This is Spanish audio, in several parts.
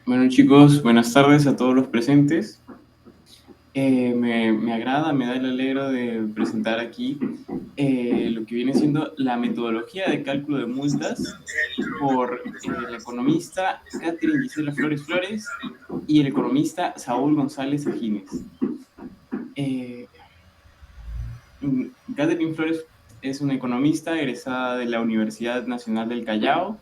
Bueno chicos, buenas tardes a todos los presentes. Me agrada, me da el alegro de presentar aquí lo que viene siendo la metodología de cálculo de multas por la economista Catherine Gisela Flores Flores y el economista Saúl González Agines. Eh, Catherine Flores es una economista egresada de la Universidad Nacional del Callao,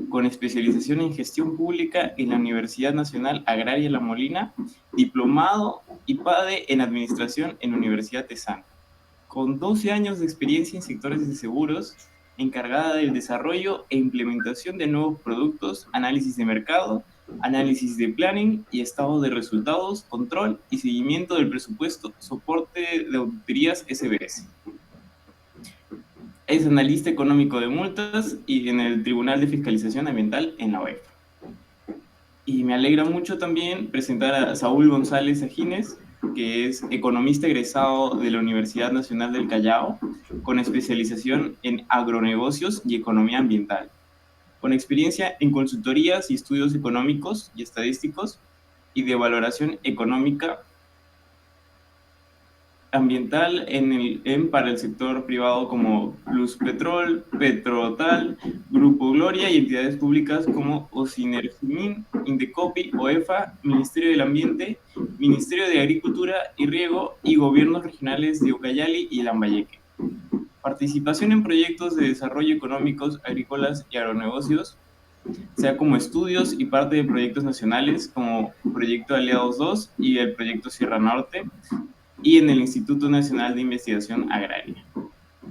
con especialización en gestión pública en la Universidad Nacional Agraria La Molina, diplomado y PADE en administración en la Universidad Tesano, con 12 años de experiencia en sectores de seguros, encargada del desarrollo e implementación de nuevos productos, análisis de mercado, análisis de planning y estado de resultados, control y seguimiento del presupuesto, soporte de auditorías SBS. Es analista económico de multas y en el Tribunal de Fiscalización Ambiental en la OEF. Y me alegra mucho también presentar a Saúl González Agines, que es economista egresado de la Universidad Nacional del Callao, con especialización en agronegocios y economía ambiental, con experiencia en consultorías y estudios económicos y estadísticos y de valoración económica ambiental para el sector privado como Pluspetrol, Petrotal, Grupo Gloria y entidades públicas como Ocinergimin, Indecopi, OEFA, Ministerio del Ambiente, Ministerio de Agricultura y Riego y gobiernos regionales de Ucayali y Lambayeque. Participación en proyectos de desarrollo económicos, agrícolas y agronegocios, sea como estudios y parte de proyectos nacionales como Proyecto Aliados 2 y el Proyecto Sierra Norte, y en el Instituto Nacional de Investigación Agraria.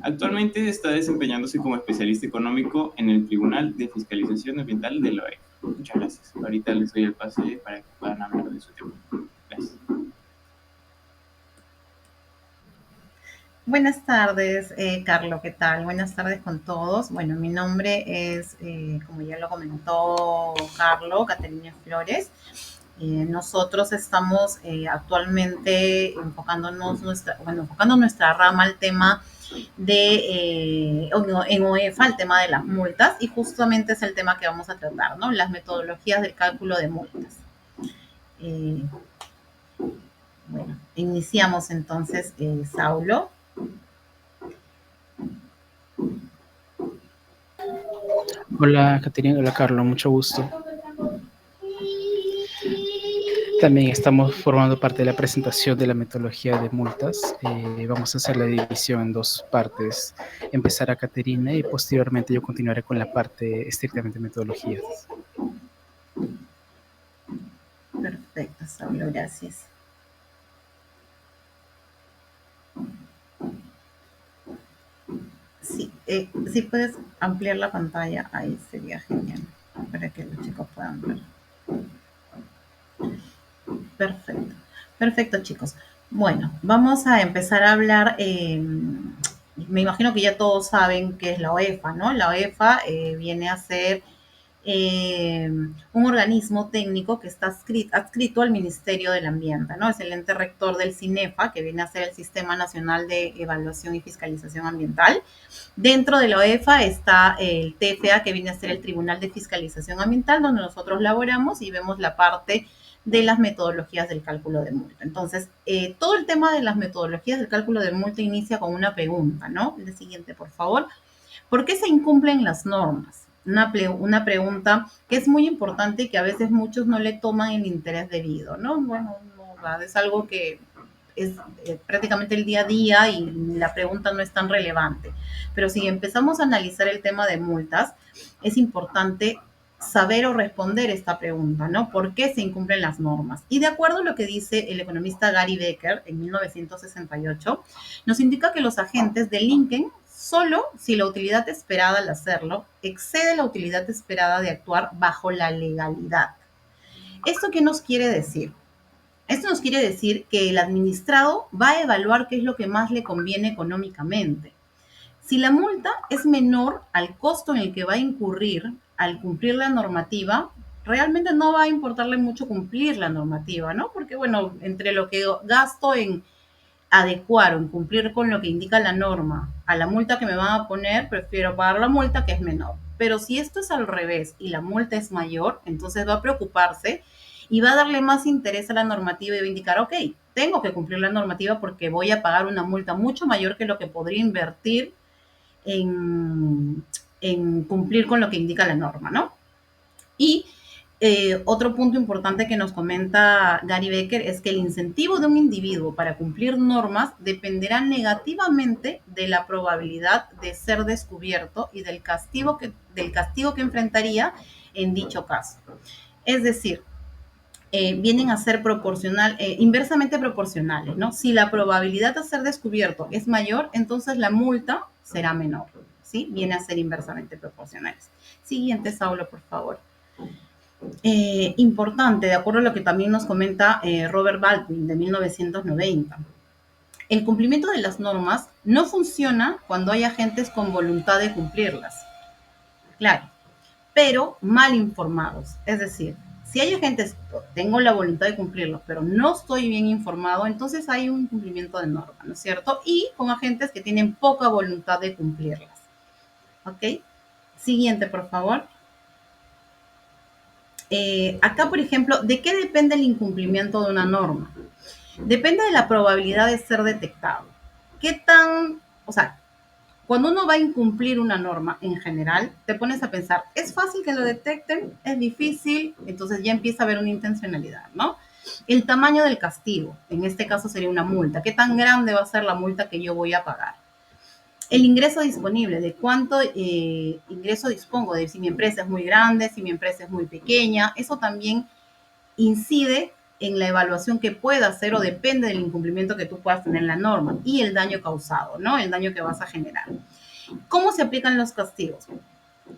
Actualmente está desempeñándose como especialista económico en el Tribunal de Fiscalización Ambiental de la OEF. Muchas gracias. Ahorita les doy el pase para que puedan hablar de su tema. Gracias. Buenas tardes, Carlos, ¿qué tal? Buenas tardes con todos. Bueno, mi nombre es, como ya lo comentó Carlos, Caterina Flores. Nosotros estamos actualmente enfocando nuestra rama al tema en OEFA, el tema de las multas, y justamente es el tema que vamos a tratar, ¿no? Las metodologías del cálculo de multas. Eh, bueno, iniciamos entonces, Saulo. Hola, Caterina. Hola, Carlos. Mucho gusto. También estamos formando parte de la presentación de la metodología de multas. Vamos a hacer la división en dos partes. Empezará Caterina y posteriormente yo continuaré con la parte estrictamente metodologías. Perfecto, Saulo, gracias. Sí, si puedes ampliar la pantalla, ahí sería genial, para que los chicos puedan ver. Perfecto, perfecto, chicos. Bueno, vamos a empezar a hablar. Me imagino que ya todos saben qué es la OEFA, ¿no? La OEFA viene a ser un organismo técnico que está adscrito al Ministerio del Ambiente, ¿no? Es el ente rector del CINEFA, que viene a ser el Sistema Nacional de Evaluación y Fiscalización Ambiental. Dentro de la OEFA está el TFA, que viene a ser el Tribunal de Fiscalización Ambiental, donde nosotros laboramos y vemos la parte de las metodologías del cálculo de multa. Entonces, todo el tema de las metodologías del cálculo de multa inicia con una pregunta, ¿no? La siguiente, por favor. ¿Por qué se incumplen las normas? Una pregunta que es muy importante y que a veces muchos no le toman el interés debido, ¿no? Bueno, no, es algo que es prácticamente el día a día y la pregunta no es tan relevante. Pero si empezamos a analizar el tema de multas, es importante saber o responder esta pregunta, ¿no? ¿Por qué se incumplen las normas? Y de acuerdo a lo que dice el economista Gary Becker en 1968, nos indica que los agentes delinquen solo si la utilidad esperada al hacerlo excede la utilidad esperada de actuar bajo la legalidad. ¿Esto qué nos quiere decir? Esto nos quiere decir que el administrado va a evaluar qué es lo que más le conviene económicamente. Si la multa es menor al costo en el que va a incurrir al cumplir la normativa, realmente no va a importarle mucho cumplir la normativa, ¿no? Porque, bueno, entre lo que gasto en adecuar o en cumplir con lo que indica la norma a la multa que me van a poner, prefiero pagar la multa que es menor. Pero si esto es al revés y la multa es mayor, entonces va a preocuparse y va a darle más interés a la normativa y va a indicar, ok, tengo que cumplir la normativa porque voy a pagar una multa mucho mayor que lo que podría invertir en cumplir con lo que indica la norma, ¿no? Y otro punto importante que nos comenta Gary Becker es que el incentivo de un individuo para cumplir normas dependerá negativamente de la probabilidad de ser descubierto y del castigo que enfrentaría en dicho caso. Es decir, vienen a ser inversamente proporcionales, ¿no? Si la probabilidad de ser descubierto es mayor, entonces la multa será menor, ¿sí? Viene a ser inversamente proporcionales. Siguiente, Saulo, por favor. Importante, de acuerdo a lo que también nos comenta Robert Baldwin de 1990. El cumplimiento de las normas no funciona cuando hay agentes con voluntad de cumplirlas. Claro, pero mal informados. Es decir, si hay agentes, tengo la voluntad de cumplirlo, pero no estoy bien informado, entonces hay un incumplimiento de norma, ¿no es cierto? Y con agentes que tienen poca voluntad de cumplirlas. ¿Ok? Siguiente, por favor. Acá, por ejemplo, ¿de qué depende el incumplimiento de una norma? Depende de la probabilidad de ser detectado. ¿Qué tan, o sea, cuando uno va a incumplir una norma en general, te pones a pensar, ¿es fácil que lo detecten? ¿Es difícil? Entonces ya empieza a haber una intencionalidad, ¿no? El tamaño del castigo, en este caso sería una multa. ¿Qué tan grande va a ser la multa que yo voy a pagar? El ingreso disponible, de cuánto ingreso dispongo, de si mi empresa es muy grande, si mi empresa es muy pequeña, eso también incide en la evaluación que pueda hacer o depende del incumplimiento que tú puedas tener en la norma y el daño causado, ¿no? El daño que vas a generar. ¿Cómo se aplican los castigos?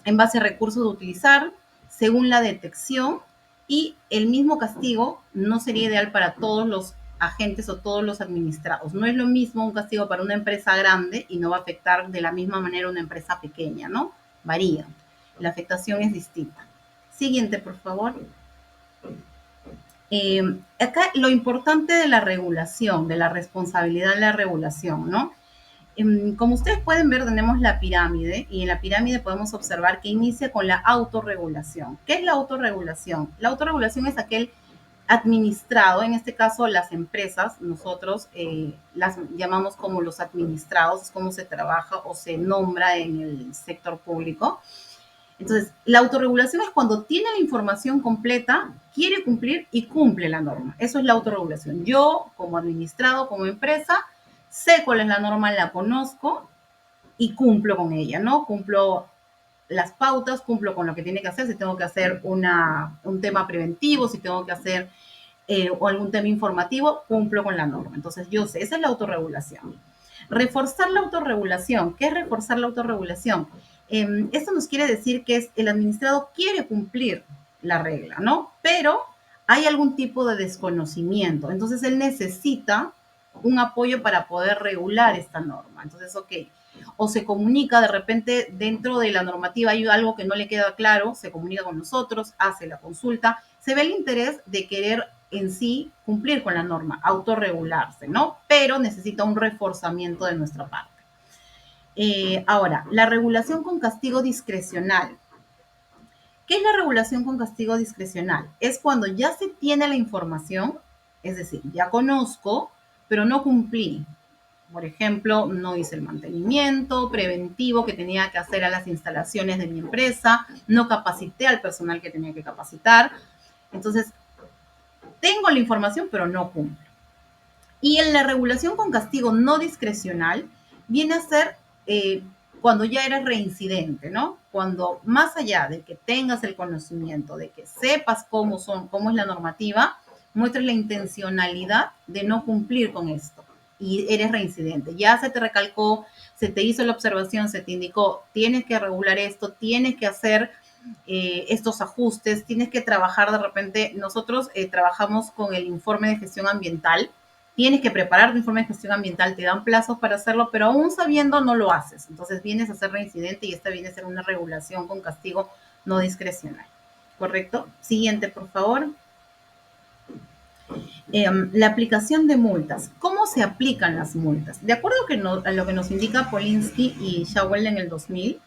En base a recursos de utilizar, según la detección, y el mismo castigo no sería ideal para todos los agentes o todos los administrados. No es lo mismo un castigo para una empresa grande y no va a afectar de la misma manera una empresa pequeña, ¿no? Varía. La afectación es distinta. Siguiente, por favor. Acá lo importante de la regulación, de la responsabilidad de la regulación, ¿no? Como ustedes pueden ver, tenemos la pirámide y en la pirámide podemos observar que inicia con la autorregulación. ¿Qué es la autorregulación? La autorregulación es aquel administrado, en este caso las empresas, nosotros las llamamos como los administrados, es como se trabaja o se nombra en el sector público. Entonces, la autorregulación es cuando tiene la información completa, quiere cumplir y cumple la norma. Eso es la autorregulación. Yo, como administrado, como empresa, sé cuál es la norma, la conozco y cumplo con ella, ¿no? Cumplo las pautas, cumplo con lo que tiene que hacer, si tengo que hacer un tema preventivo, si tengo que hacer o algún tema informativo, cumplo con la norma. Entonces, yo sé, esa es la autorregulación. Reforzar la autorregulación. ¿Qué es reforzar la autorregulación? Esto nos quiere decir que el administrado quiere cumplir la regla, ¿no? Pero hay algún tipo de desconocimiento. Entonces, él necesita un apoyo para poder regular esta norma. Entonces, ok, o se comunica de repente dentro de la normativa, hay algo que no le queda claro, se comunica con nosotros, hace la consulta, se ve el interés de querer en sí cumplir con la norma, autorregularse, ¿no? Pero necesita un reforzamiento de nuestra parte. Ahora, la regulación con castigo discrecional. ¿Qué es la regulación con castigo discrecional? Es cuando ya se tiene la información, es decir, ya conozco, pero no cumplí. Por ejemplo, no hice el mantenimiento preventivo que tenía que hacer a las instalaciones de mi empresa, no capacité al personal que tenía que capacitar. Entonces, tengo la información, pero no cumplo. Y en la regulación con castigo no discrecional viene a ser cuando ya eres reincidente, ¿no? Cuando más allá de que tengas el conocimiento, de que sepas cómo es la normativa, muestres la intencionalidad de no cumplir con esto y eres reincidente. Ya se te recalcó, se te hizo la observación, se te indicó, tienes que regular esto, tienes que hacer estos ajustes, tienes que trabajar de repente, nosotros trabajamos con el informe de gestión ambiental, tienes que preparar tu informe de gestión ambiental, te dan plazos para hacerlo, pero aún sabiendo no lo haces. Entonces vienes a ser reincidente y esta viene a ser una regulación con castigo no discrecional. ¿Correcto? Siguiente, por favor. La aplicación de multas. ¿Cómo se aplican las multas? De acuerdo a lo que nos indica Polinsky y Shawel en el 2000,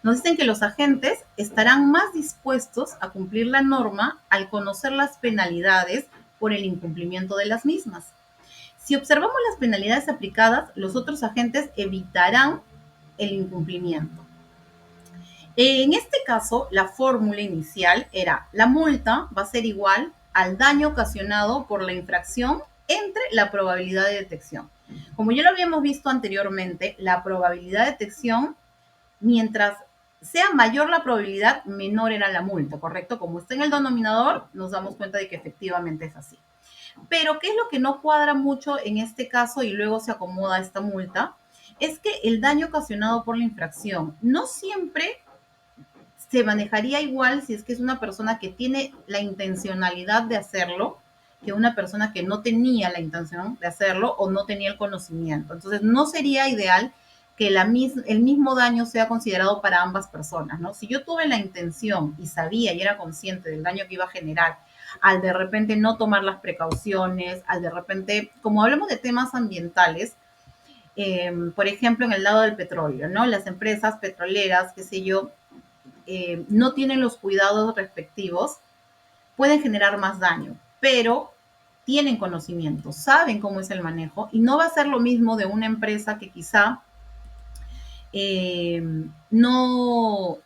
Nos dicen que los agentes estarán más dispuestos a cumplir la norma al conocer las penalidades por el incumplimiento de las mismas. Si observamos las penalidades aplicadas, los otros agentes evitarán el incumplimiento. En este caso, la fórmula inicial era: la multa va a ser igual al daño ocasionado por la infracción entre la probabilidad de detección. Como ya lo habíamos visto anteriormente, la probabilidad de detección, mientras sea mayor la probabilidad, menor era la multa, ¿correcto? Como está en el denominador, nos damos cuenta de que efectivamente es así. Pero, ¿qué es lo que no cuadra mucho en este caso y luego se acomoda esta multa? Es que el daño ocasionado por la infracción no siempre se manejaría igual si es que es una persona que tiene la intencionalidad de hacerlo que una persona que no tenía la intención de hacerlo o no tenía el conocimiento. Entonces, no sería ideal que el mismo daño sea considerado para ambas personas, ¿no? Si yo tuve la intención y sabía y era consciente del daño que iba a generar, al de repente no tomar las precauciones, al de repente, como hablamos de temas ambientales, por ejemplo, en el lado del petróleo, ¿no? Las empresas petroleras, qué sé yo, no tienen los cuidados respectivos, pueden generar más daño, pero tienen conocimiento, saben cómo es el manejo y no va a ser lo mismo de una empresa que quizá no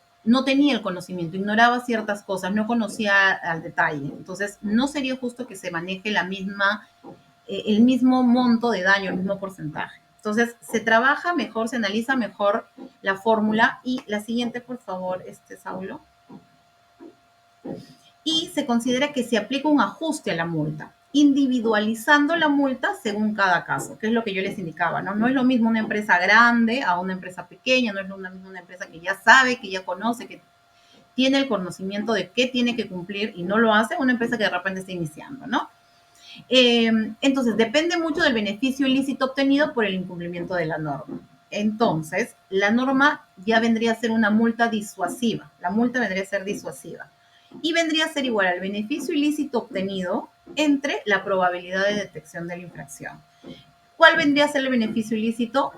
tenía el conocimiento, ignoraba ciertas cosas, no conocía al detalle. Entonces, no sería justo que se maneje el mismo monto de daño, el mismo porcentaje. Entonces, se trabaja mejor, se analiza mejor la fórmula. Y la siguiente, por favor, Saulo. Y se considera que se aplica un ajuste a la multa, individualizando la multa según cada caso, que es lo que yo les indicaba, ¿no? No es lo mismo una empresa grande a una empresa pequeña, no es lo mismo una empresa que ya sabe, que ya conoce, que tiene el conocimiento de qué tiene que cumplir y no lo hace, una empresa que de repente está iniciando, ¿no? Entonces, depende mucho del beneficio ilícito obtenido por el incumplimiento de la norma. Entonces, la norma ya vendría a ser una multa disuasiva. La multa vendría a ser disuasiva. Y vendría a ser igual al beneficio ilícito obtenido entre la probabilidad de detección de la infracción. ¿Cuál vendría a ser el beneficio ilícito?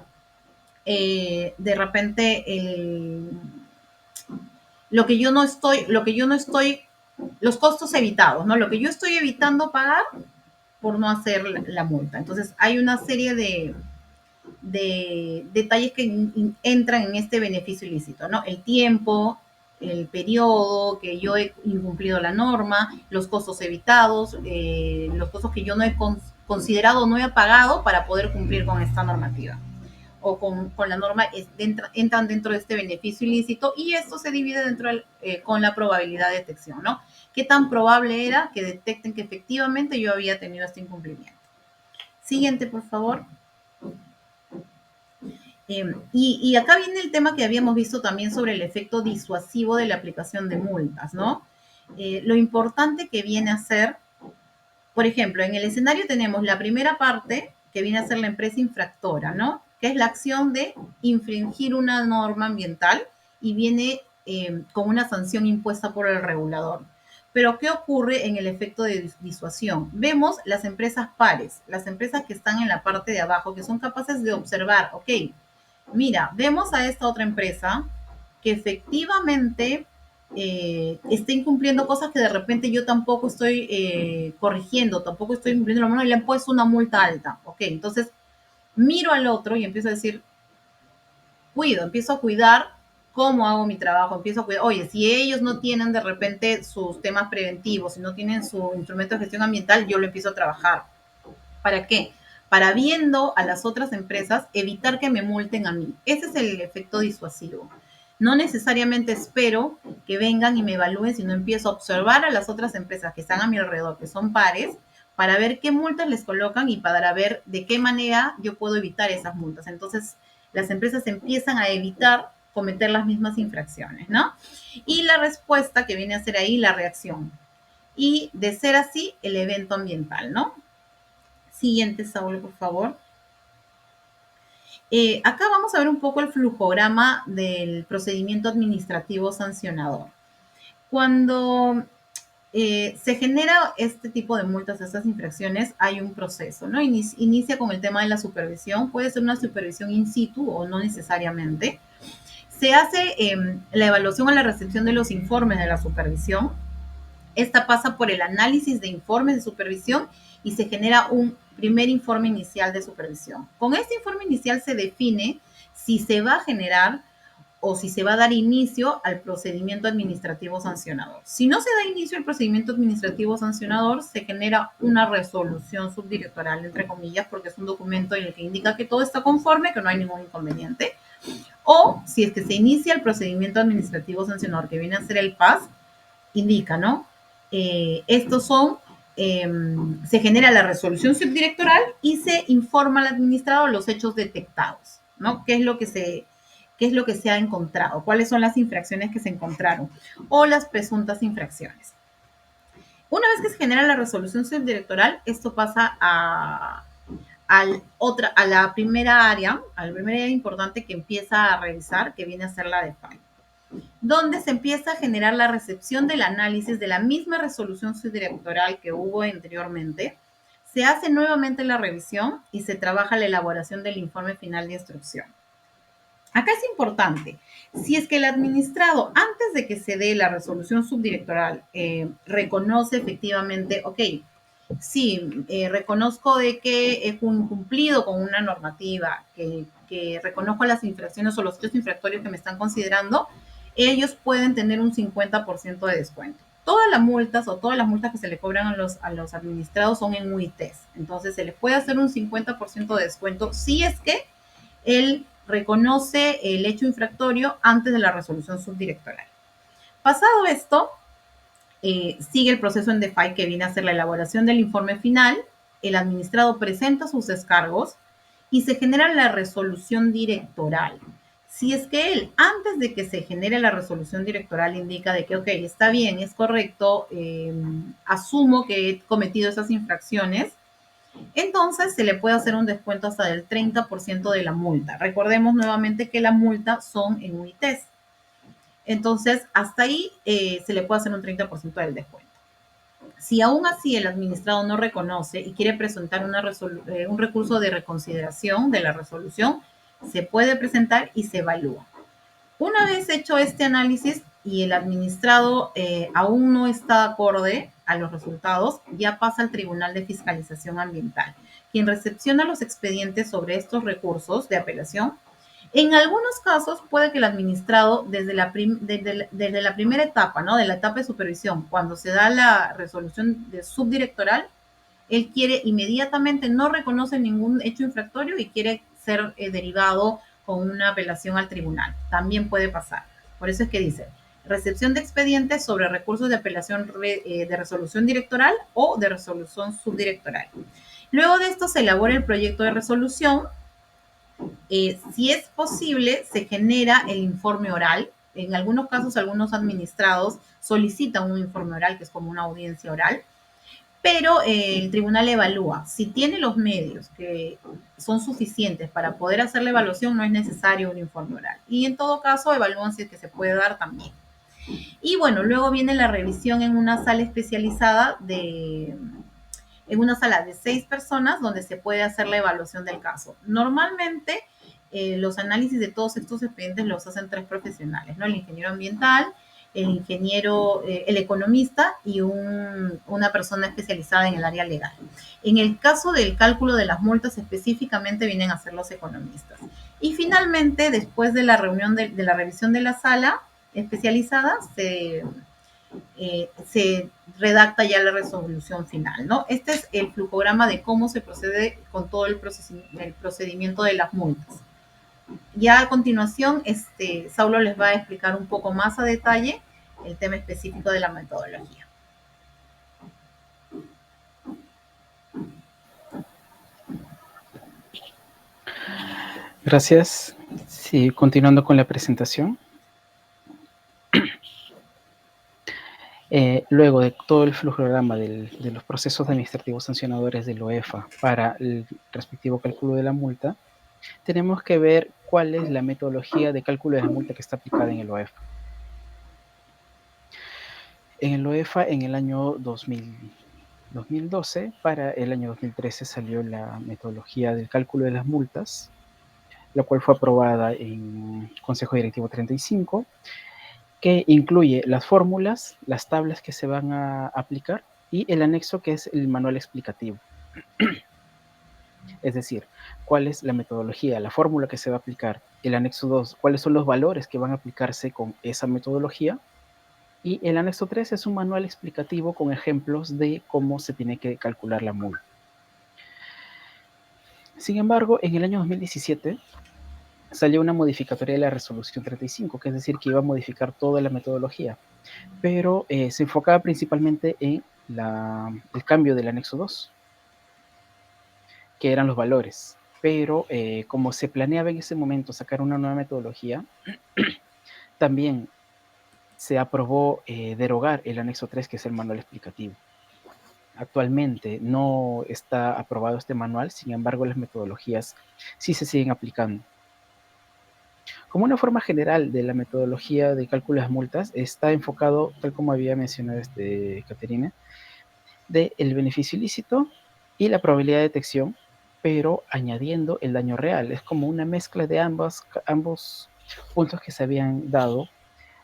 De repente, lo que yo no estoy, los costos evitados, ¿no? Lo que yo estoy evitando pagar por no hacer la multa. Entonces, hay una serie de detalles que entran en este beneficio ilícito, ¿no? El tiempo, el periodo que yo he incumplido la norma, los costos evitados, los costos que yo no he considerado, no he pagado para poder cumplir con esta normativa o con la norma, entran dentro de este beneficio ilícito, y esto se divide con la probabilidad de detección, ¿no? ¿Qué tan probable era que detecten que efectivamente yo había tenido este incumplimiento? Siguiente, por favor. Y acá viene el tema que habíamos visto también sobre el efecto disuasivo de la aplicación de multas, ¿no? Lo importante que viene a ser, por ejemplo, en el escenario tenemos la primera parte, que viene a ser la empresa infractora, ¿no? Que es la acción de infringir una norma ambiental y viene con una sanción impuesta por el regulador. Pero, ¿qué ocurre en el efecto de disuasión? Vemos las empresas pares, las empresas que están en la parte de abajo, que son capaces de observar, ok, mira, vemos a esta otra empresa que efectivamente está incumpliendo cosas que de repente yo tampoco estoy corrigiendo, tampoco estoy cumpliendo la mano y le han puesto una multa alta. Ok, entonces miro al otro y empiezo a decir, empiezo a cuidar cómo hago mi trabajo, empiezo a cuidar, oye, si ellos no tienen de repente sus temas preventivos, si no tienen su instrumento de gestión ambiental, yo lo empiezo a trabajar. ¿Para qué? Para, viendo a las otras empresas, evitar que me multen a mí. Ese es el efecto disuasivo. No necesariamente espero que vengan y me evalúen, sino empiezo a observar a las otras empresas que están a mi alrededor, que son pares, para ver qué multas les colocan y para ver de qué manera yo puedo evitar esas multas. Entonces, las empresas empiezan a evitar cometer las mismas infracciones, ¿no? Y la respuesta que viene a ser ahí, la reacción. Y de ser así, el evento ambiental, ¿no? Siguiente, Saulo, por favor. Acá vamos a ver un poco el flujograma del procedimiento administrativo sancionador. Cuando se genera este tipo de multas, estas infracciones, hay un proceso, ¿no? Inicia con el tema de la supervisión. Puede ser una supervisión in situ o no necesariamente. Se hace la evaluación o la recepción de los informes de la supervisión. Esta pasa por el análisis de informes de supervisión y se genera un primer informe inicial de supervisión. Con este informe inicial se define si se va a generar o si se va a dar inicio al procedimiento administrativo sancionador. Si no se da inicio al procedimiento administrativo sancionador, se genera una resolución subdirectoral, entre comillas, porque es un documento en el que indica que todo está conforme, que no hay ningún inconveniente. O si es que se inicia el procedimiento administrativo sancionador, que viene a ser el PAS, indica, ¿no? Estos son, se genera la resolución subdirectoral y se informa al administrador los hechos detectados, ¿no? ¿Qué es lo que se ha encontrado? ¿Cuáles son las infracciones que se encontraron? O las presuntas infracciones. Una vez que se genera la resolución subdirectoral, esto pasa a la primera área importante que empieza a revisar, que viene a ser la de DeFi, donde se empieza a generar la recepción del análisis de la misma resolución subdirectoral que hubo anteriormente. Se hace nuevamente la revisión y se trabaja la elaboración del informe final de instrucción. Acá es importante, si es que el administrado, antes de que se dé la resolución subdirectoral, reconoce efectivamente, ok, sí, reconozco de que he cumplido con una normativa, que reconozco las infracciones o los hechos infractorios que me están considerando, ellos pueden tener un 50% de descuento. Todas las multas que se le cobran a los administrados son en UITs. Entonces, se les puede hacer un 50% de descuento si es que él reconoce el hecho infractorio antes de la resolución subdirectoral. Pasado esto, sigue el proceso en DeFi, que viene a ser la elaboración del informe final. El administrado presenta sus descargos y se genera la resolución directoral. Si es que él, antes de que se genere la resolución directoral, indica de que, ok, está bien, es correcto, asumo que he cometido esas infracciones, entonces se le puede hacer un descuento hasta del 30% de la multa. Recordemos nuevamente que la multa son en UITs. Entonces, hasta ahí se le puede hacer un 30% del descuento. Si aún así el administrado no reconoce y quiere presentar un recurso de reconsideración de la resolución, se puede presentar y se evalúa. Una vez hecho este análisis y el administrado aún no está acorde a los resultados, ya pasa al Tribunal de Fiscalización Ambiental, quien recepciona los expedientes sobre estos recursos de apelación. En algunos casos puede que el administrado, desde la primera etapa, ¿no? De la etapa de supervisión, cuando se da la resolución de subdirectoral, él quiere inmediatamente, no reconoce ningún hecho infractorio y quiere ser derivado con una apelación al tribunal. También puede pasar. Por eso es que dice, recepción de expedientes sobre recursos de apelación de resolución directoral o de resolución subdirectoral. Luego de esto se elabora el proyecto de resolución. Si es posible, se genera el informe oral. En algunos casos, algunos administrados solicitan un informe oral, que es como una audiencia oral, pero el tribunal evalúa. Si tiene los medios que son suficientes para poder hacer la evaluación, no es necesario un informe oral. Y en todo caso, evalúan si es que se puede dar también. Y bueno, luego viene la revisión en una sala especializada en una sala de 6 personas donde se puede hacer la evaluación del caso. Normalmente, los análisis de todos estos expedientes los hacen 3 profesionales, ¿no? El ingeniero ambiental, el ingeniero, el economista y una persona especializada en el área legal. En el caso del cálculo de las multas específicamente vienen a ser los economistas. Y finalmente, después de la reunión de la revisión de la sala especializada, se redacta ya la resolución final, ¿no? Este es el flujograma de cómo se procede con todo el procedimiento de las multas. Ya a continuación, Saulo les va a explicar un poco más a detalle el tema específico de la metodología. Gracias. Sí, continuando con la presentación. Luego de todo el flujograma de los procesos administrativos sancionadores del OEFA para el respectivo cálculo de la multa, tenemos que ver cuál es la metodología de cálculo de la multa que está aplicada en el OEFA. En el OEFA, en el año 2012, para el año 2013 salió la metodología del cálculo de las multas, la cual fue aprobada en Consejo Directivo 35, que incluye las fórmulas, las tablas que se van a aplicar y el anexo, que es el manual explicativo. Es decir, cuál es la metodología, la fórmula que se va a aplicar. El anexo 2, cuáles son los valores que van a aplicarse con esa metodología. Y el anexo 3 es un manual explicativo con ejemplos de cómo se tiene que calcular la multa. Sin embargo, en el año 2017 salió una modificatoria de la resolución 35, que es decir, que iba a modificar toda la metodología, pero se enfocaba principalmente en el cambio del anexo 2, que eran los valores. Pero como se planeaba en ese momento sacar una nueva metodología, también se aprobó derogar el anexo 3, que es el manual explicativo. Actualmente no está aprobado este manual, sin embargo las metodologías sí se siguen aplicando. Como una forma general de la metodología de cálculo de las multas, está enfocado, tal como había mencionado Caterina, del beneficio ilícito y la probabilidad de detección, pero añadiendo el daño real. Es como una mezcla de ambos puntos que se habían dado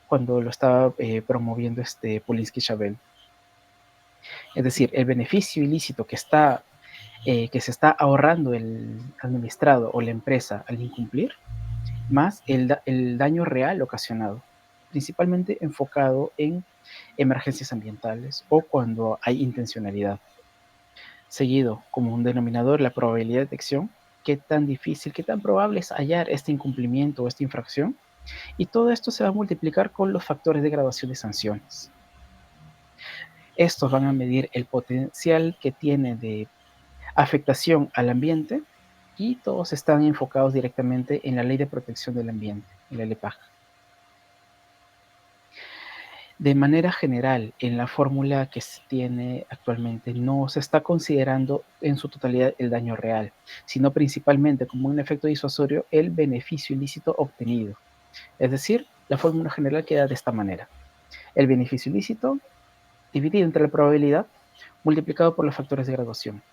cuando lo estaba promoviendo Polinsky-Chabel. Es decir, el beneficio ilícito que se está ahorrando el administrado o la empresa al incumplir, más el daño real ocasionado, principalmente enfocado en emergencias ambientales o cuando hay intencionalidad. Seguido, como un denominador, la probabilidad de detección, qué tan difícil, qué tan probable es hallar este incumplimiento o esta infracción, y todo esto se va a multiplicar con los factores de graduación de sanciones. Estos van a medir el potencial que tiene de afectación al ambiente y todos están enfocados directamente en la Ley de Protección del Ambiente, en la LEPAJ. De manera general, en la fórmula que se tiene actualmente no se está considerando en su totalidad el daño real, sino principalmente como un efecto disuasorio el beneficio ilícito obtenido. Es decir, la fórmula general queda de esta manera. El beneficio ilícito dividido entre la probabilidad multiplicado por los factores de graduación.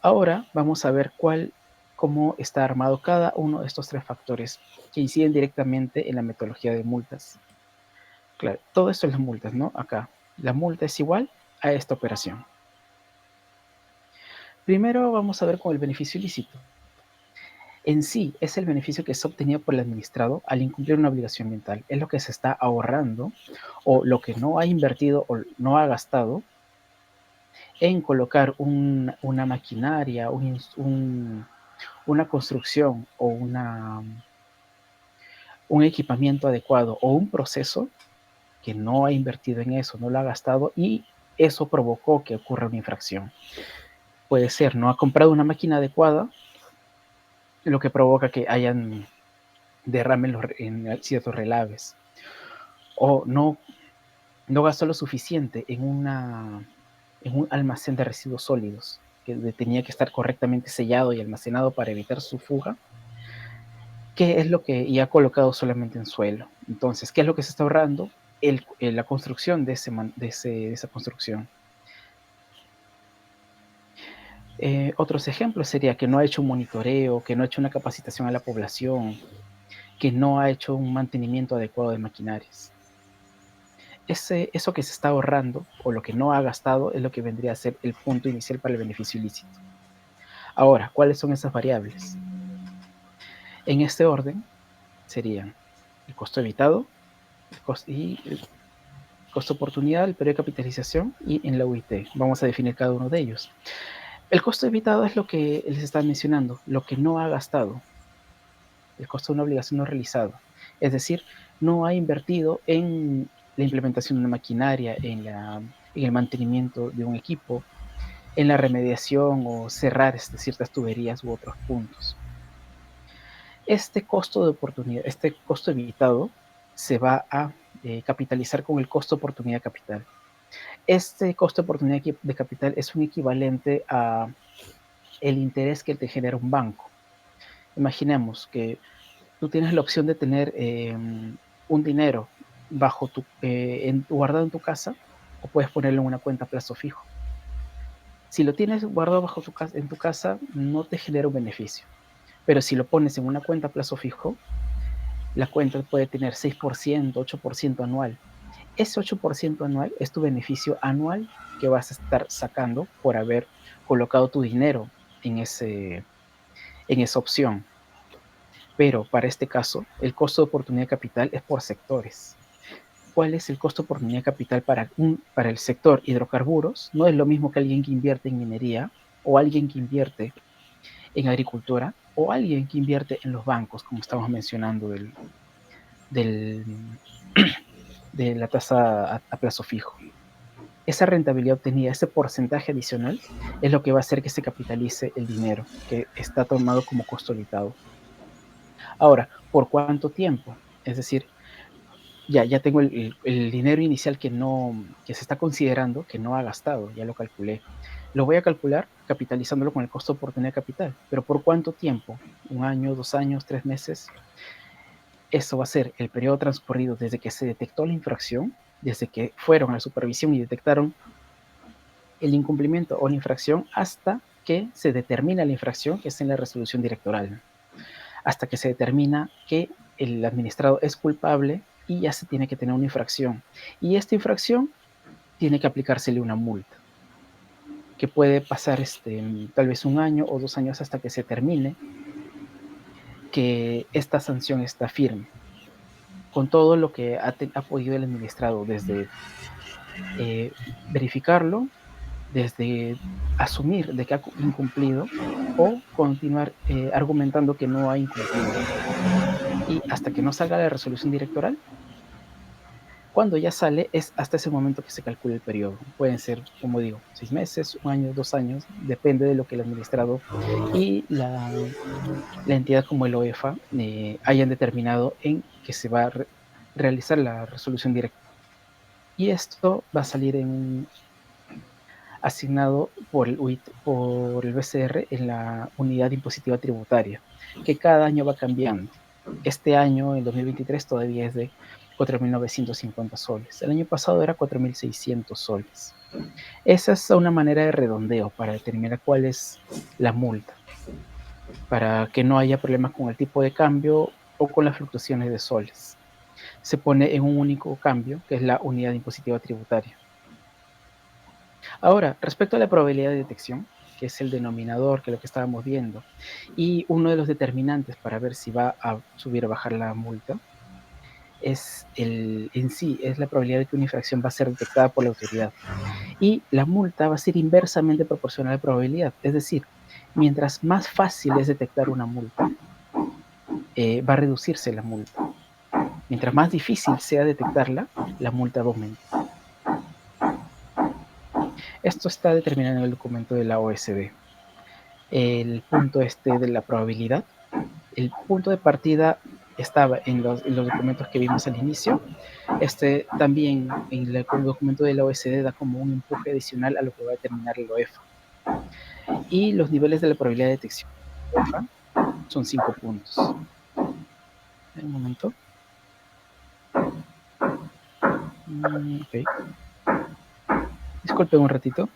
Ahora vamos a ver cómo está armado cada uno de estos tres factores que inciden directamente en la metodología de multas. Claro, todo esto es las multas, ¿no? Acá, la multa es igual a esta operación. Primero vamos a ver con el beneficio ilícito. En sí, es el beneficio que es obtenido por el administrado al incumplir una obligación ambiental. Es lo que se está ahorrando o lo que no ha invertido o no ha gastado en colocar una maquinaria, una construcción o un equipamiento adecuado o un proceso que no ha invertido en eso, no lo ha gastado y eso provocó que ocurra una infracción. Puede ser, no ha comprado una máquina adecuada, lo que provoca que hayan derrames en ciertos relaves, o no gastó lo suficiente en un almacén de residuos sólidos que tenía que estar correctamente sellado y almacenado para evitar su fuga, ¿qué es lo que y ha colocado solamente en suelo? Entonces, ¿qué es lo que se está ahorrando? La construcción de esa construcción. Otros ejemplos sería que no ha hecho un monitoreo, que no ha hecho una capacitación a la población, que no ha hecho un mantenimiento adecuado de maquinarias. Eso que se está ahorrando o lo que no ha gastado es lo que vendría a ser el punto inicial para el beneficio ilícito. Ahora, ¿cuáles son esas variables? En este orden serían el costo evitado el costo oportunidad, el periodo de capitalización y en la UIT. Vamos a definir cada uno de ellos. El costo evitado es lo que les estaba mencionando, lo que no ha gastado, el costo de una obligación no realizada. Es decir, no ha invertido en la implementación de una maquinaria, en el mantenimiento de un equipo, en la remediación o cerrar ciertas tuberías u otros puntos. Este costo de oportunidad, este costo evitado, se va a capitalizar con el costo oportunidad capital. Este costo de oportunidad de capital es un equivalente a el interés que te genera un banco. Imaginemos que tú tienes la opción de tener un dinero guardado en tu casa o puedes ponerlo en una cuenta a plazo fijo. Si lo tienes guardado en tu casa, no te genera un beneficio. Pero si lo pones en una cuenta a plazo fijo, la cuenta puede tener 6%, 8% anual. Ese 8% anual es tu beneficio anual que vas a estar sacando por haber colocado tu dinero en esa opción. Pero para este caso, el costo de oportunidad de capital es por sectores. ¿Cuál es el costo de oportunidad de capital para el sector hidrocarburos? No es lo mismo que alguien que invierte en minería o alguien que invierte en agricultura o alguien que invierte en los bancos, como estamos mencionando del, de la tasa a plazo fijo. Esa rentabilidad obtenida, ese porcentaje adicional, es lo que va a hacer que se capitalice el dinero que está tomado como costo habitado. Ahora, ¿por cuánto tiempo? Es decir, ya tengo el dinero inicial que se está considerando que no ha gastado, ya lo calculé. Lo voy a calcular capitalizándolo con el costo de oportunidad de capital, pero ¿por cuánto tiempo? ¿Un año, 2 años, 3 meses? Eso va a ser el periodo transcurrido desde que se detectó la infracción, desde que fueron a la supervisión y detectaron el incumplimiento o la infracción hasta que se determina la infracción, que es en la resolución directoral, hasta que se determina que el administrado es culpable y ya se tiene que tener una infracción. Y esta infracción tiene que aplicársele una multa, que puede pasar tal vez 1 año o 2 años hasta que se termine que esta sanción está firme, con todo lo que ha podido el administrado, desde verificarlo, desde asumir de que ha incumplido o continuar argumentando que no ha incumplido. Y hasta que no salga la resolución directoral, cuando ya sale es hasta ese momento que se calcula el periodo. Pueden ser, como digo, 6 meses, 1 año, 2 años, depende de lo que el administrado y la entidad como el OEFA hayan determinado en que se va a realizar la resolución directa. Y esto va a salir asignado por el BCR en la unidad impositiva tributaria, que cada año va cambiando. Este año, en 2023, todavía es de 4.950 soles. El año pasado era 4.600 soles. Esa es una manera de redondeo para determinar cuál es la multa, para que no haya problemas con el tipo de cambio o con las fluctuaciones de soles. Se pone en un único cambio, que es la unidad impositiva tributaria. Ahora, respecto a la probabilidad de detección, que es el denominador, que es lo que estábamos viendo, y uno de los determinantes para ver si va a subir o bajar la multa, es la probabilidad de que una infracción va a ser detectada por la autoridad. Y la multa va a ser inversamente proporcional a la probabilidad. Es decir, mientras más fácil es detectar una multa, va a reducirse la multa. Mientras más difícil sea detectarla, la multa va a aumentar. Esto está determinado en el documento de la OSD. El punto de la probabilidad, el punto de partida estaba en los documentos que vimos al inicio. También en el documento de la OSD da como un empuje adicional a lo que va a determinar el OEFA. Y los niveles de la probabilidad de detección de OEFA son 5 puntos. Un momento. Ok. Disculpen un ratito.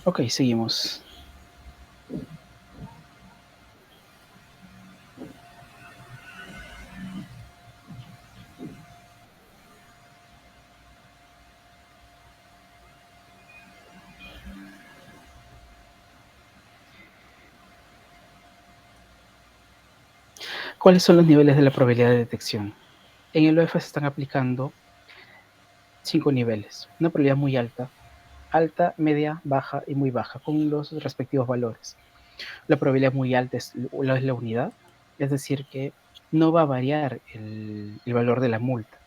Ok, seguimos. ¿Cuáles son los niveles de la probabilidad de detección? En el OEFA se están aplicando 5 niveles. Una probabilidad muy alta, alta, media, baja y muy baja, con los respectivos valores. La probabilidad muy alta es la unidad, es decir, que no va a variar el valor de la multa.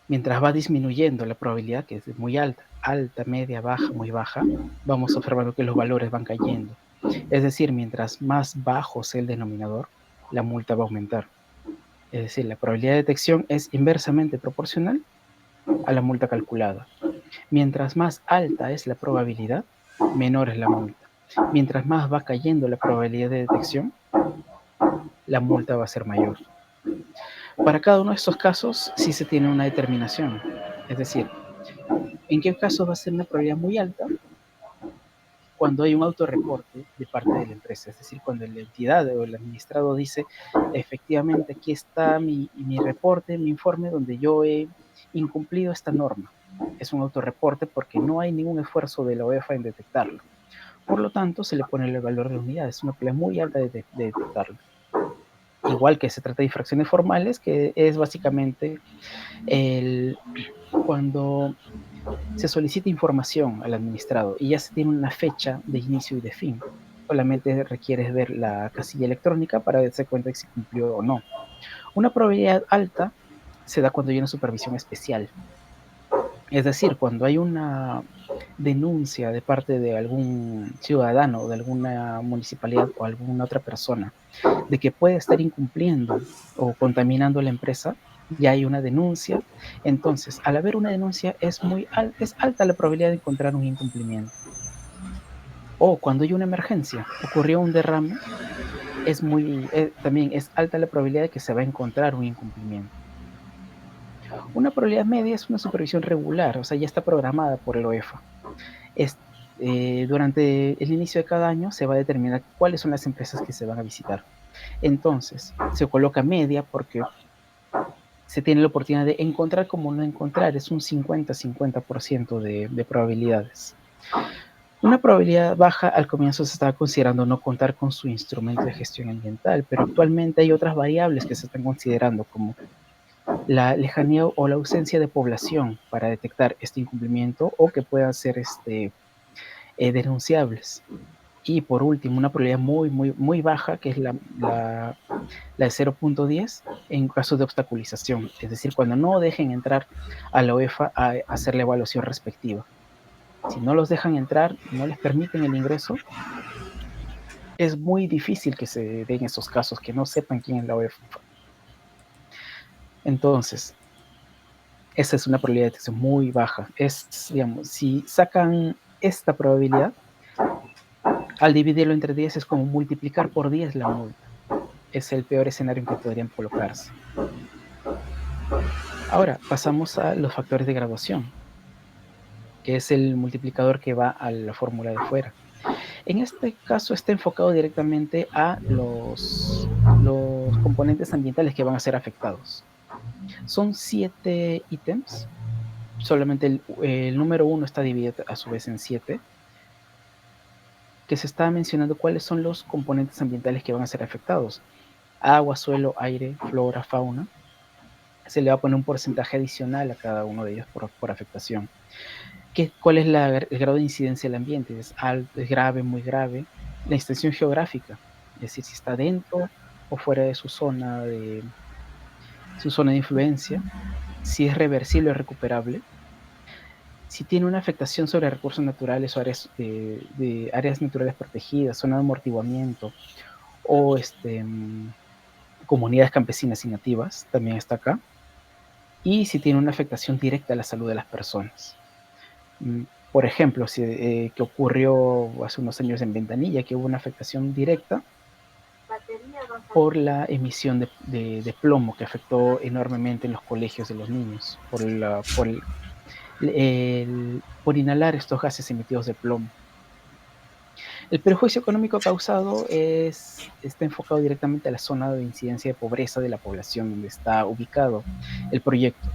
Mientras va disminuyendo la probabilidad, que es muy alta, alta, media, baja, muy baja, vamos observando que los valores van cayendo. Es decir, mientras más bajo sea el denominador, la multa va a aumentar. Es decir, la probabilidad de detección es inversamente proporcional a la multa calculada. Mientras más alta es la probabilidad, menor es la multa. Mientras más va cayendo la probabilidad de detección, la multa va a ser mayor. Para cada uno de estos casos, sí se tiene una determinación. Es decir, ¿en qué caso va a ser una probabilidad muy alta? Cuando hay un autorreporte de parte de la empresa, es decir, cuando la entidad o el administrado dice, efectivamente, aquí está mi reporte, mi informe, donde yo he incumplido esta norma. Es un autorreporte porque no hay ningún esfuerzo de la UEFA en detectarlo. Por lo tanto, se le pone el valor de unidad. Es una probabilidad muy alta de detectarlo. Igual que se trata de infracciones formales, que es básicamente cuando se solicita información al administrado y ya se tiene una fecha de inicio y de fin. Solamente requieres ver la casilla electrónica para darse cuenta de si cumplió o no. Una probabilidad alta se da cuando hay una supervisión especial. Es decir, cuando hay una denuncia de parte de algún ciudadano, de alguna municipalidad o alguna otra persona de que puede estar incumpliendo o contaminando la empresa, ya hay una denuncia. Entonces, al haber una denuncia, es alta la probabilidad de encontrar un incumplimiento. O cuando hay una emergencia, ocurrió un derrame, también es alta la probabilidad de que se va a encontrar un incumplimiento. Una probabilidad media es una supervisión regular, o sea, ya está programada por el OEFA. Durante el inicio de cada año se va a determinar cuáles son las empresas que se van a visitar. Entonces, se coloca media porque se tiene la oportunidad de encontrar como no encontrar, es un 50-50% de probabilidades. Una probabilidad baja al comienzo se estaba considerando no contar con su instrumento de gestión ambiental, pero actualmente hay otras variables que se están considerando como la lejanía o la ausencia de población para detectar este incumplimiento o que puedan ser denunciables. Y por último, una probabilidad muy baja, que es la de 0.10 en caso de obstaculización, es decir, cuando no dejen entrar a la UEFA a hacer la evaluación respectiva. Si no los dejan entrar, no les permiten el ingreso, es muy difícil que se den esos casos, que no sepan quién es la UEFA. Entonces, esa es una probabilidad de detección muy baja. Digamos, si sacan esta probabilidad, al dividirlo entre 10 es como multiplicar por 10 la multa. Es el peor escenario en que podrían colocarse. Ahora, pasamos a los factores de graduación, que es el multiplicador que va a la fórmula de fuera. En este caso está enfocado directamente a los componentes ambientales que van a ser afectados. Son 7 ítems, solamente el número 1 está dividido a su vez en 7, que se está mencionando cuáles son los componentes ambientales que van a ser afectados. Agua, suelo, aire, flora, fauna. Se le va a poner un porcentaje adicional a cada uno de ellos por afectación. ¿Cuál es el grado de incidencia del ambiente? ¿Es alto, es grave, muy grave? La extensión geográfica, es decir, si está dentro o fuera de su zona de influencia, si es reversible o recuperable, si tiene una afectación sobre recursos naturales o áreas, de áreas naturales protegidas, zona de amortiguamiento o comunidades campesinas y nativas, también está acá, y si tiene una afectación directa a la salud de las personas. Por ejemplo, que ocurrió hace unos años en Ventanilla, que hubo una afectación directa por la emisión de plomo que afectó enormemente en los colegios de los niños, por inhalar estos gases emitidos de plomo. El perjuicio económico causado está enfocado directamente a la zona de incidencia de pobreza de la población donde está ubicado el proyecto.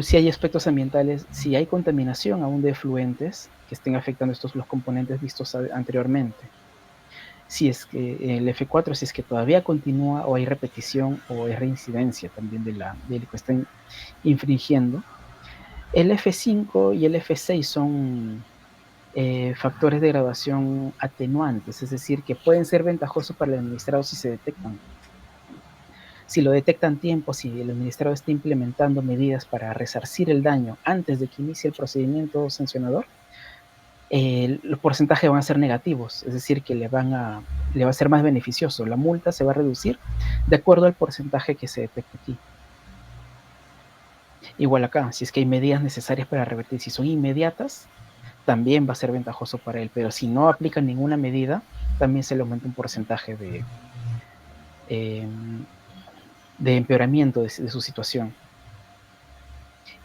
Si hay aspectos ambientales, si hay contaminación aún de efluentes que estén afectando los componentes vistos anteriormente. Si es que el F4, si es que todavía continúa o hay repetición o hay reincidencia también de lo que están infringiendo. El F5 y el F6 son factores de graduación atenuantes, es decir, que pueden ser ventajosos para el administrado si se detectan. Si lo detectan a tiempo, si el administrado está implementando medidas para resarcir el daño antes de que inicie el procedimiento sancionador, los porcentajes van a ser negativos, es decir, que le va a ser más beneficioso. La multa se va a reducir de acuerdo al porcentaje que se detecte aquí. Igual acá, si es que hay medidas necesarias para revertir, si son inmediatas, también va a ser ventajoso para él, pero si no aplica ninguna medida, también se le aumenta un porcentaje de empeoramiento de su situación.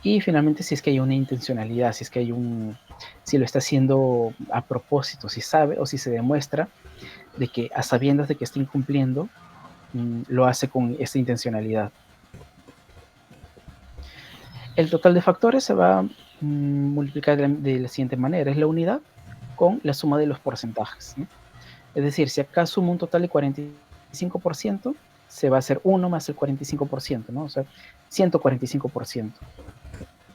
Y finalmente, si es que hay una intencionalidad, si es que si lo está haciendo a propósito, si sabe o si se demuestra de que a sabiendas de que está incumpliendo, lo hace con esa intencionalidad. El total de factores se va a multiplicar de la siguiente manera, es la unidad con la suma de los porcentajes, ¿no? Es decir, si acá sumo un total de 45%, se va a hacer 1 más el 45%, ¿no? O sea, 145%.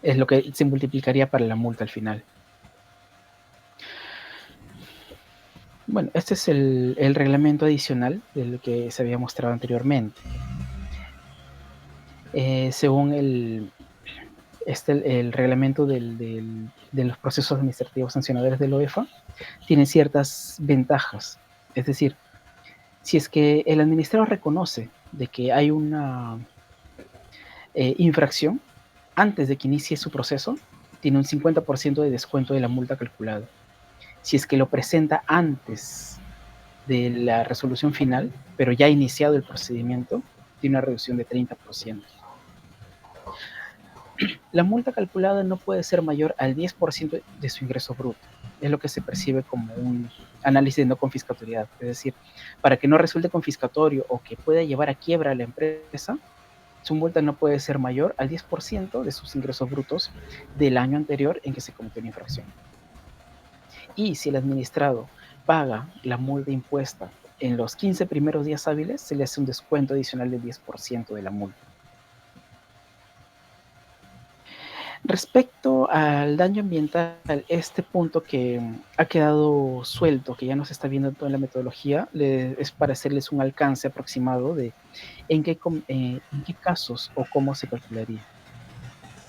Es lo que se multiplicaría para la multa al final. Bueno, este es el reglamento adicional del que se había mostrado anteriormente. Según el reglamento de los procesos administrativos sancionadores de la OEFA, tiene ciertas ventajas. Es decir, si es que el administrador reconoce de que hay una infracción, antes de que inicie su proceso, tiene un 50% de descuento de la multa calculada. Si es que lo presenta antes de la resolución final, pero ya ha iniciado el procedimiento, tiene una reducción de 30%. La multa calculada no puede ser mayor al 10% de su ingreso bruto. Es lo que se percibe como un análisis de no confiscatoriedad. Es decir, para que no resulte confiscatorio o que pueda llevar a quiebra a la empresa, su multa no puede ser mayor al 10% de sus ingresos brutos del año anterior en que se cometió la infracción. Y si el administrado paga la multa impuesta en los 15 primeros días hábiles, se le hace un descuento adicional del 10% de la multa. Respecto al daño ambiental, este punto que ha quedado suelto, que ya no se está viendo en toda la metodología, es para hacerles un alcance aproximado de en qué casos o cómo se calcularía.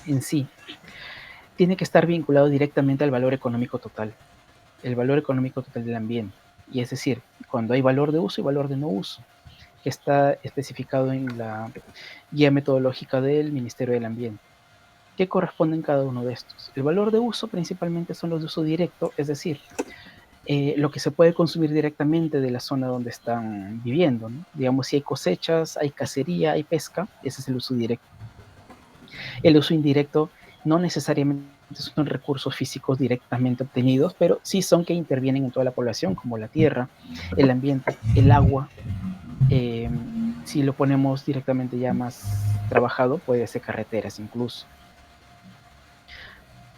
En sí, tiene que estar vinculado directamente al valor económico total, el valor económico total del ambiente. Y es decir, cuando hay valor de uso y valor de no uso, que está especificado en la guía metodológica del Ministerio del Ambiente. ¿Qué corresponden cada uno de estos? El valor de uso principalmente son los de uso directo, es decir, lo que se puede consumir directamente de la zona donde están viviendo, ¿no? Digamos, si hay cosechas, hay cacería, hay pesca, ese es el uso directo. El uso indirecto no necesariamente son recursos físicos directamente obtenidos, pero sí son que intervienen en toda la población, como la tierra, el ambiente, el agua. Si lo ponemos directamente ya más trabajado, puede ser carreteras incluso.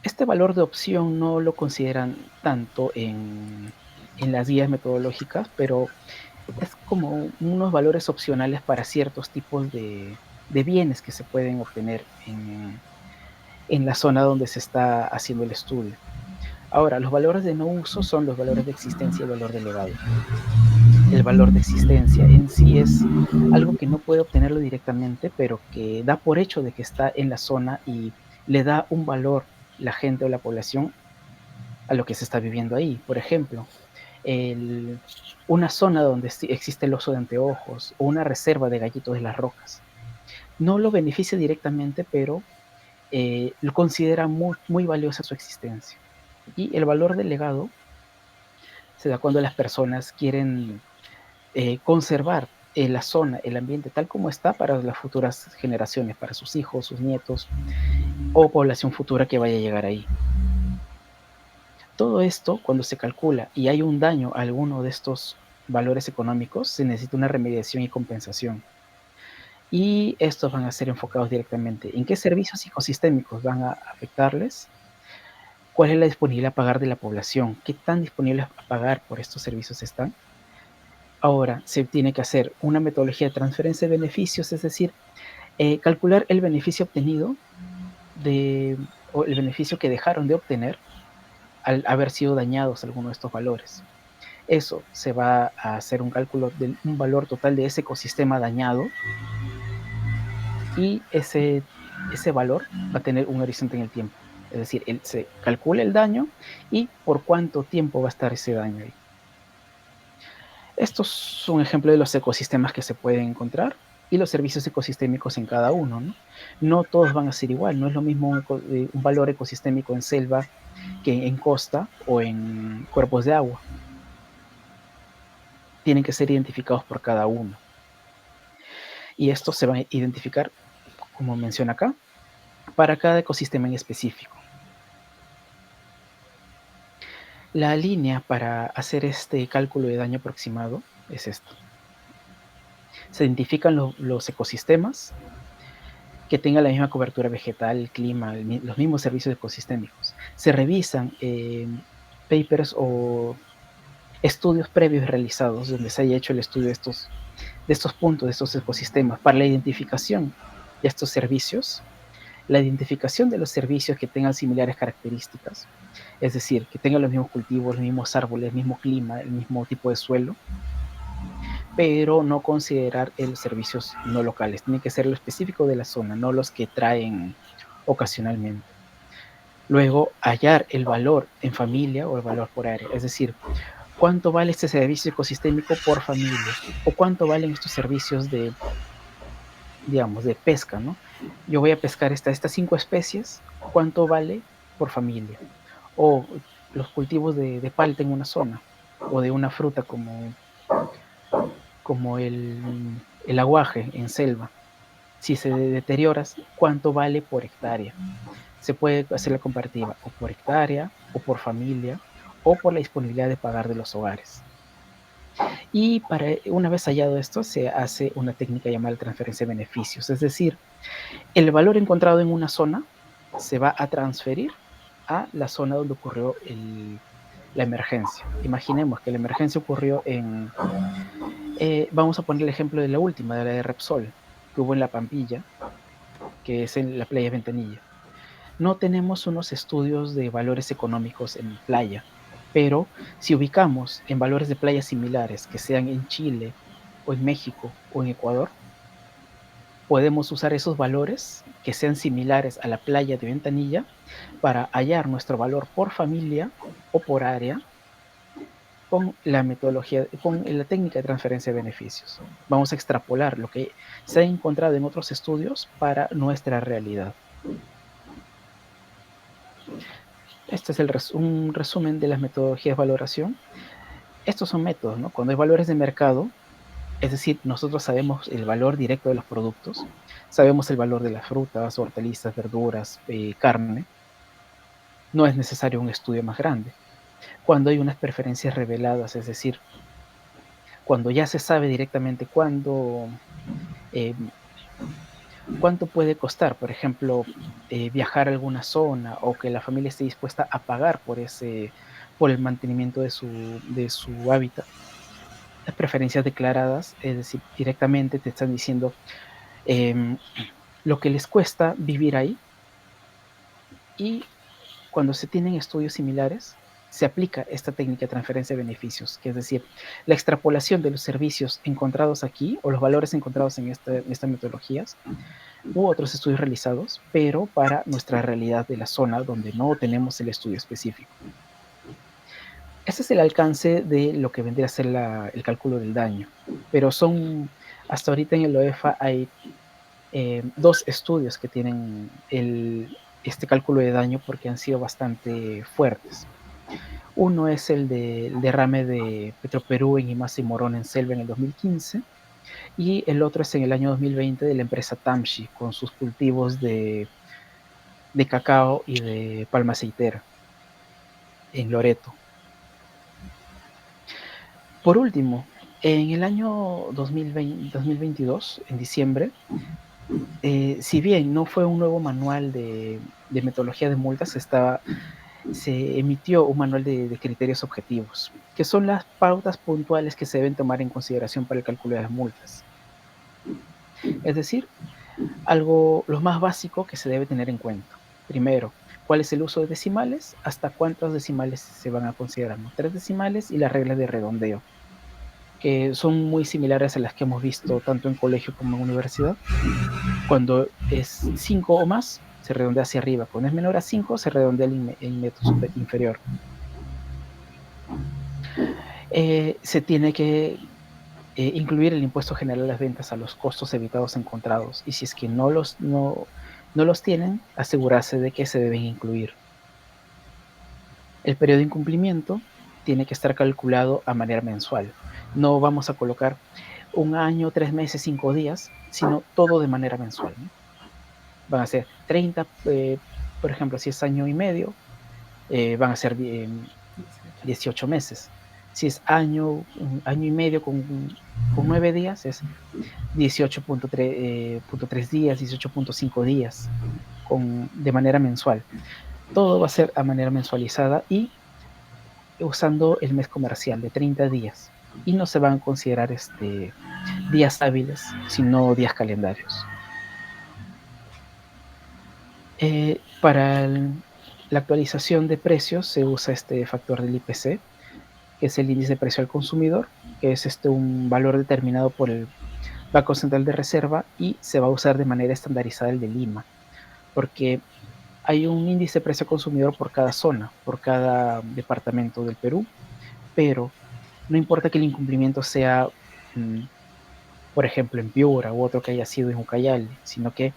Este valor de opción no lo consideran tanto en las guías metodológicas, pero es como unos valores opcionales para ciertos tipos de bienes que se pueden obtener en la zona donde se está haciendo el estudio. Ahora, los valores de no uso son los valores de existencia y el valor delegado. El valor de existencia en sí es algo que no puede obtenerlo directamente, pero que da por hecho de que está en la zona y le da un valor la gente o la población a lo que se está viviendo ahí. Por ejemplo, una zona donde existe el oso de anteojos o una reserva de gallitos de las rocas. No lo beneficia directamente, pero lo considera muy, muy valiosa su existencia. Y el valor delegado se da cuando las personas quieren conservar la zona, el ambiente tal como está para las futuras generaciones, para sus hijos, sus nietos o población futura que vaya a llegar ahí. Todo esto, cuando se calcula y hay un daño a alguno de estos valores económicos, se necesita una remediación y compensación. Y estos van a ser enfocados directamente en qué servicios ecosistémicos van a afectarles, cuál es la disponibilidad a pagar de la población, qué tan disponibles a pagar por estos servicios están. Ahora, se tiene que hacer una metodología de transferencia de beneficios, es decir, calcular el beneficio obtenido o el beneficio que dejaron de obtener al haber sido dañados algunos de estos valores. Eso se va a hacer un cálculo de un valor total de ese ecosistema dañado, y ese valor va a tener un horizonte en el tiempo. Es decir, se calcula el daño y por cuánto tiempo va a estar ese daño ahí. Estos son ejemplos de los ecosistemas que se pueden encontrar y los servicios ecosistémicos en cada uno, ¿no? No todos van a ser igual, no es lo mismo un valor ecosistémico en selva que en costa o en cuerpos de agua. Tienen que ser identificados por cada uno. Y estos se van a identificar, como menciona acá, para cada ecosistema en específico. La línea para hacer este cálculo de daño aproximado es esto. Se identifican los ecosistemas que tengan la misma cobertura vegetal, el clima, los mismos servicios ecosistémicos. Se revisan papers o estudios previos realizados donde se haya hecho el estudio de estos puntos, de estos ecosistemas, para la identificación de estos servicios, la identificación de los servicios que tengan similares características, es decir, que tengan los mismos cultivos, los mismos árboles, el mismo clima, el mismo tipo de suelo, pero no considerar los servicios no locales. Tiene que ser lo específico de la zona, no los que traen ocasionalmente. Luego, hallar el valor en familia o el valor por área, es decir, cuánto vale este servicio ecosistémico por familia o cuánto valen estos servicios de, digamos, de pesca, ¿no? Yo voy a pescar estas 5 especies, ¿cuánto vale por familia? O los cultivos de palta en una zona, o de una fruta como el aguaje en selva. Si se deteriora, ¿cuánto vale por hectárea? Se puede hacer la comparativa o por hectárea, o por familia, o por la disponibilidad de pagar de los hogares. Y una vez hallado esto, se hace una técnica llamada transferencia de beneficios. Es decir, el valor encontrado en una zona se va a transferir a la zona donde ocurrió la emergencia. Imaginemos que la emergencia ocurrió vamos a poner el ejemplo de la última, de la de Repsol, que hubo en La Pampilla, que es en la playa Ventanilla. No tenemos unos estudios de valores económicos en playa, pero si ubicamos en valores de playas similares, que sean en Chile, o en México, o en Ecuador, podemos usar esos valores que sean similares a la playa de Ventanilla para hallar nuestro valor por familia o por área con la metodología, con la técnica de transferencia de beneficios. Vamos a extrapolar lo que se ha encontrado en otros estudios para nuestra realidad. Este es un resumen de las metodologías de valoración. Estos son métodos, ¿no? Cuando hay valores de mercado, es decir, nosotros sabemos el valor directo de los productos, sabemos el valor de las frutas, hortalizas, verduras, carne, no es necesario un estudio más grande. Cuando hay unas preferencias reveladas, es decir, cuando ya se sabe directamente cuánto puede costar, por ejemplo, viajar a alguna zona, o que la familia esté dispuesta a pagar por el mantenimiento de su hábitat. Las preferencias declaradas, es decir, directamente te están diciendo lo que les cuesta vivir ahí, y cuando se tienen estudios similares, se aplica esta técnica de transferencia de beneficios, que es decir, la extrapolación de los servicios encontrados aquí, o los valores encontrados en estas metodologías, u otros estudios realizados, pero para nuestra realidad de la zona donde no tenemos el estudio específico. Ese es el alcance de lo que vendría a ser el cálculo del daño, pero hasta ahorita en el OEFA hay 2 estudios que tienen este cálculo de daño porque han sido bastante fuertes. Uno es el del derrame de Petroperú en Imasi Morón en Selva en el 2015, y el otro es en el año 2020 de la empresa Tamshi con sus cultivos de cacao y de palma aceitera en Loreto. Por último, en el año 2022, en diciembre, si bien no fue un nuevo manual de metodología de multas, se emitió un manual de criterios objetivos, que son las pautas puntuales que se deben tomar en consideración para el cálculo de las multas. Es decir, lo más básico que se debe tener en cuenta. Primero, cuál es el uso de decimales, hasta cuántos decimales se van a considerar, ¿no? 3 decimales y las reglas de redondeo, que son muy similares a las que hemos visto tanto en colegio como en universidad. Cuando es 5 o más, se redondea hacia arriba. Cuando es menor a 5, se redondea el método inferior. Se tiene que incluir el impuesto general a las ventas a los costos evitados encontrados. Y si es que no los tienen, asegurarse de que se deben incluir. El periodo de incumplimiento tiene que estar calculado a manera mensual. No vamos a colocar 1 año, 3 meses, 5 días, sino todo de manera mensual, ¿no? Van a ser 30, por ejemplo, si es año y medio, van a ser 18 meses. Si es un año y medio con 9 días, es 18.3 días, 18.5 días de manera mensual. Todo va a ser a manera mensualizada y usando el mes comercial de 30 días. Y no se van a considerar días hábiles, sino días calendarios. Para la actualización de precios se usa este factor del IPC, que es el índice de precio al consumidor, que es un valor determinado por el Banco Central de Reserva y se va a usar de manera estandarizada el de Lima, porque hay un índice de precio al consumidor por cada zona, por cada departamento del Perú, pero no importa que el incumplimiento sea, por ejemplo, en Piura u otro que haya sido en Ucayali, sino que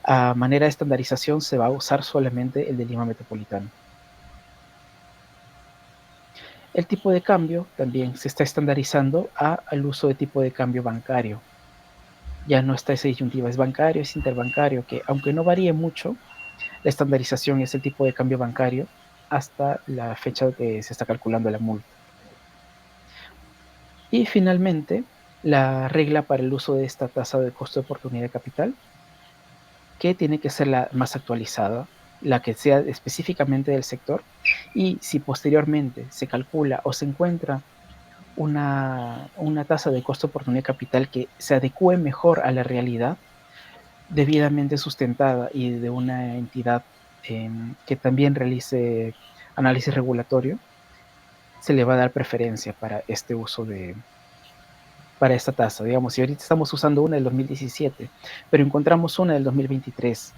a manera de estandarización se va a usar solamente el de Lima Metropolitano. El tipo de cambio también se está estandarizando al uso de tipo de cambio bancario. Ya no está esa disyuntiva, es bancario, es interbancario, que aunque no varíe mucho, la estandarización es el tipo de cambio bancario hasta la fecha que se está calculando la multa. Y finalmente, la regla para el uso de esta tasa de costo de oportunidad de capital, que tiene que ser la más actualizada, la que sea específicamente del sector, y si posteriormente se calcula o se encuentra una tasa de costo de oportunidad de capital que se adecue mejor a la realidad, debidamente sustentada y de una entidad que también realice análisis regulatorio, se le va a dar preferencia para este uso para esta tasa. Digamos, si ahorita estamos usando una del 2017, pero encontramos una del 2023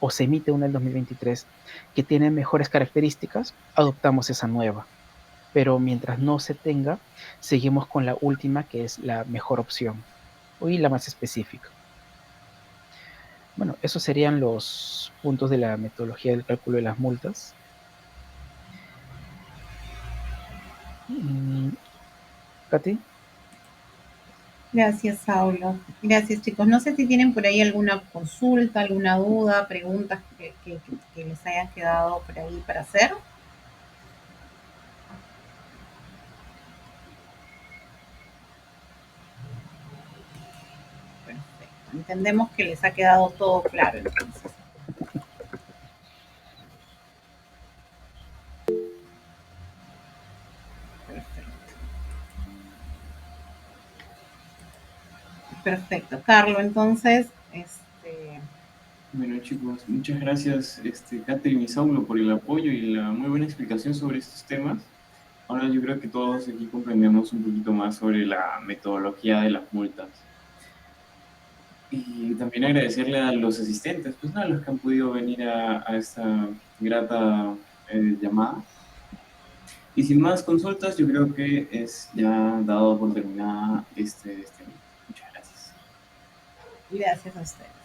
o se emite una del 2023 que tiene mejores características, adoptamos esa nueva. Pero mientras no se tenga, seguimos con la última, que es la mejor opción y la más específica. Bueno, esos serían los puntos de la metodología del cálculo de las multas. Katy. Gracias, Saulo. Gracias, chicos. No sé si tienen por ahí alguna consulta, alguna duda, preguntas que les hayan quedado por ahí para hacer. Perfecto. Entendemos que les ha quedado todo claro, entonces. Perfecto. Carlos, entonces, Bueno, chicos, muchas gracias, Catherine y Saulo, por el apoyo y la muy buena explicación sobre estos temas. Ahora yo creo que todos aquí comprendemos un poquito más sobre la metodología de las multas. Y también agradecerle a los asistentes, pues nada, los que han podido venir a esta grata llamada. Y sin más consultas, yo creo que es ya dado por terminada este. Muchas gracias. Gracias a ustedes.